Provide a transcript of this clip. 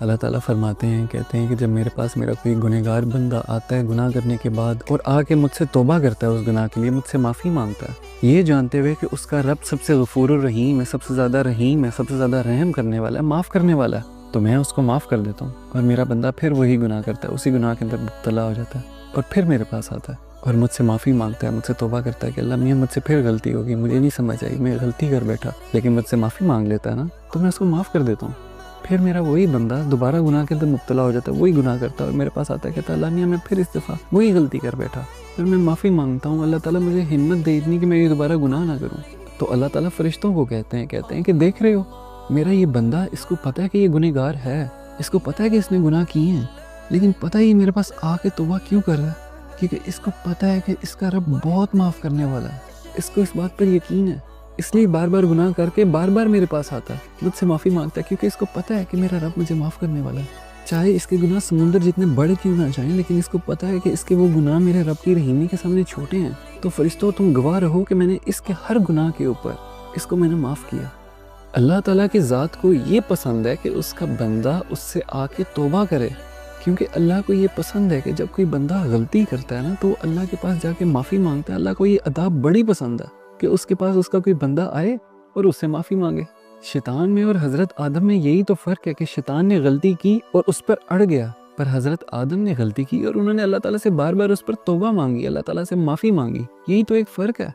اللہ تعالیٰ فرماتے ہیں، کہتے ہیں کہ جب میرے پاس میرا کوئی گنہگار بندہ آتا ہے گناہ کرنے کے بعد اور آ کے مجھ سے توبہ کرتا ہے، اس گناہ کے لیے مجھ سے معافی مانگتا ہے، یہ جانتے ہوئے کہ اس کا رب سب سے غفور الرحیم ہے، سب سے زیادہ رحیم ہے، سب سے زیادہ رحم کرنے والا ہے، معاف کرنے والا ہے، تو میں اس کو معاف کر دیتا ہوں، اور میرا بندہ پھر وہی گناہ کرتا ہے، اسی گناہ کے اندر مبتلا ہو جاتا ہے، اور پھر میرے پاس آتا ہے اور مجھ سے معافی مانگتا ہے، مجھ سے توبہ کرتا ہے کہ اللہ میاں مجھ سے پھر غلطی ہوگی، مجھے نہیں سمجھ آئی، میں غلطی کر بیٹھا، لیکن مجھ سے معافی مانگ لیتا ہے نا، تو میں اس کو معاف کر دیتا ہوں۔ پھر میرا وہی بندہ دوبارہ گناہ کے اندر مبتلا ہو جاتا ہے، وہی گناہ کرتا ہے اور میرے پاس آتا ہے، کہتا ہے اللہ میاں میں پھر اس دفعہ وہی غلطی کر بیٹھا، پھر میں معافی مانگتا ہوں، اللہ تعالیٰ مجھے ہمت دے اتنی کہ میں یہ دوبارہ گناہ نہ کروں۔ تو اللہ تعالیٰ فرشتوں کو کہتے ہیں کہ دیکھ رہے ہو میرا یہ بندہ، اس کو پتہ ہے کہ یہ گنہگار ہے، اس کو پتہ ہے کہ اس نے گناہ کیے ہیں، لیکن پتہ ہی میرے پاس آ کے توبہ کیوں کر رہا ہے، کیونکہ اس کو پتہ ہے کہ اس کا رب بہت معاف کرنے والا ہے، اس کو اس بات پر یقین ہے، اس لیے بار بار گناہ کر کے بار بار میرے پاس آتا ہے، مجھ سے معافی مانگتا ہے، کیونکہ اس کو پتہ ہے کہ میرا رب مجھے معاف کرنے والا ہے، چاہے اس کے گناہ سمندر جتنے بڑے کیوں نہ چاہیں، لیکن اس کو پتہ ہے کہ اس کے وہ گناہ میرے رب کی رحیمی کے سامنے چھوٹے ہیں۔ تو فرشتوں تم گواہ رہو کہ میں نے اس کے ہر گناہ کے اوپر اس کو میں نے معاف کیا۔ اللہ تعالیٰ کی ذات کو یہ پسند ہے کہ اس کا بندہ اس سے آ کے توبہ کرے، کیونکہ اللہ کو یہ پسند ہے کہ جب کوئی بندہ غلطی کرتا ہے نا تو اللہ کے پاس جا کے معافی مانگتا ہے، اللہ کو یہ ادا بڑی پسند ہے کہ اس کے پاس اس کا کوئی بندہ آئے اور اس سے معافی مانگے۔ شیطان میں اور حضرت آدم میں یہی تو فرق ہے کہ شیطان نے غلطی کی اور اس پر اڑ گیا، پر حضرت آدم نے غلطی کی اور انہوں نے اللہ تعالیٰ سے بار بار اس پر توبہ مانگی، اللہ تعالیٰ سے معافی مانگی، یہی تو ایک فرق ہے۔